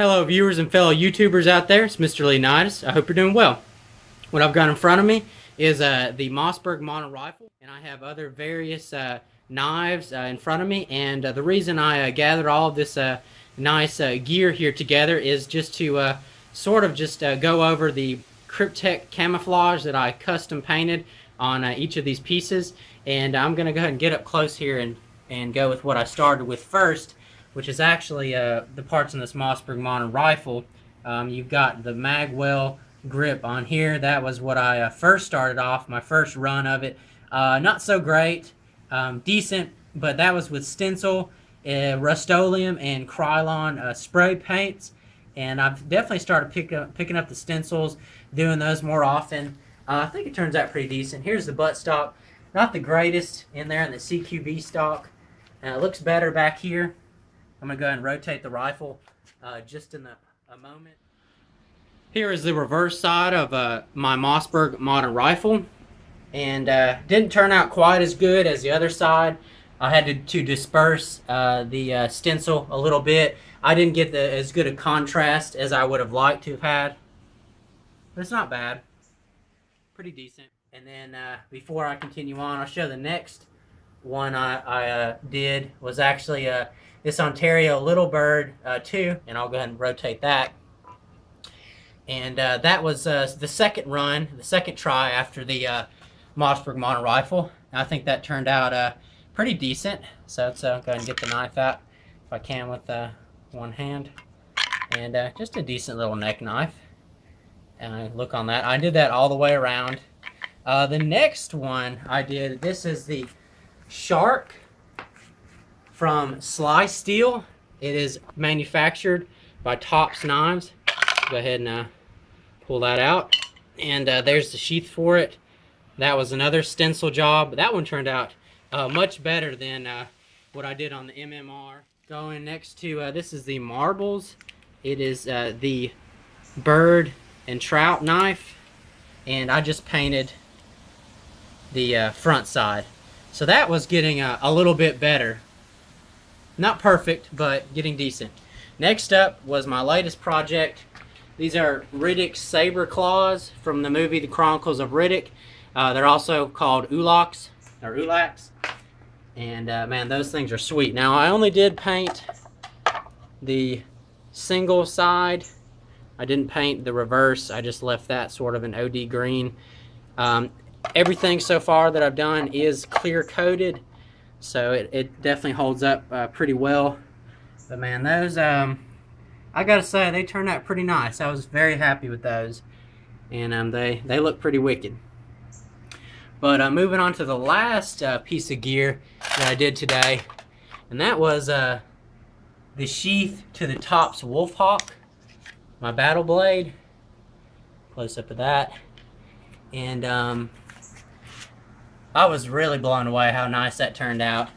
Hello viewers and fellow YouTubers out there, it's Mr. Leonidas. I hope you're doing well. What I've got in front of me is the Mossberg mono rifle, and I have other various knives in front of me, and the reason I gathered all of this nice gear here together is just to sort of just go over the Kryptek camouflage that I custom painted on each of these pieces, and I'm going to go ahead and get up close here and go with what I started with first, which is actually the parts in this Mossberg mono rifle. You've got the magwell grip on here. That was what I first started off, my first run of it. Not so great, decent, but that was with Stencil, Rustoleum, and Krylon spray paints. And I've definitely started picking up the Stencils, doing those more often. I think it turns out pretty decent. Here's the buttstock. Not the greatest in there in the CQB stock. It looks better back here. I'm going to go ahead and rotate the rifle just in a moment. Here is the reverse side of my Mossberg mono rifle, and didn't turn out quite as good as the other side. I had to disperse the stencil a little bit. I didn't get as good a contrast as I would have liked to have had, but it's not bad. Pretty decent. And then before I continue on, I'll show the next one I did was actually this Ontario Little Bird 2, and I'll go ahead and rotate that. And that was the second run, the second try after the Mossberg mono rifle. And I think that turned out pretty decent. So let's go ahead and get the knife out if I can with one hand. And just a decent little neck knife. And look on that. I did that all the way around. The next one I did, this is the Shark from Slice Steel. It is manufactured by Tops Knives. Go ahead and pull that out. And there's the sheath for it. That was another stencil job. That one turned out much better than what I did on the MMR. Going next to, this is the Marbles. It is the bird and trout knife. And I just painted the front side. So that was getting a little bit better. Not perfect, but getting decent. Next up was my latest project. These are Riddick saber claws from the movie The Chronicles of Riddick. They're also called Ulaks, or Ulaks. And man, those things are sweet. Now I only did paint the single side. I didn't paint the reverse. I just left that sort of an OD green. Everything so far that I've done is clear coated, so it definitely holds up pretty well. But man, those I gotta say, they turned out pretty nice. I was very happy with those, and they look pretty wicked. But moving on to the last piece of gear that I did today, and that was the sheath to the Tops Wolfhawk, my battle blade. Close up of that, and I was really blown away how nice that turned out.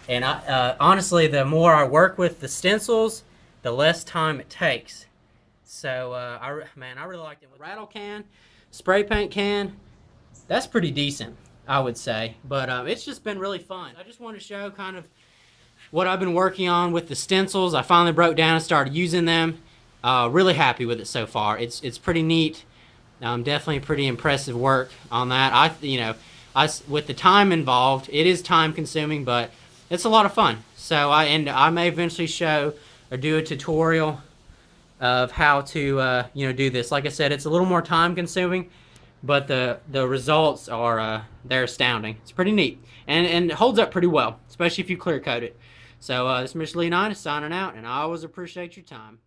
And honestly, the more I work with the stencils, the less time it takes. So, man, I really liked it. With rattle can, spray paint can, that's pretty decent, I would say. But it's just been really fun. I just want to show kind of what I've been working on with the stencils. I finally broke down and started using them. Really happy with it so far. It's pretty neat. Definitely pretty impressive work on that. With the time involved, it is time consuming, but it's a lot of fun. So I may eventually show or do a tutorial of how to do this. Like I said, it's a little more time consuming, but the results are they're astounding. It's pretty neat, and it holds up pretty well, especially if you clear coat it. So this is Mr. Leonidas signing out, and I always appreciate your time.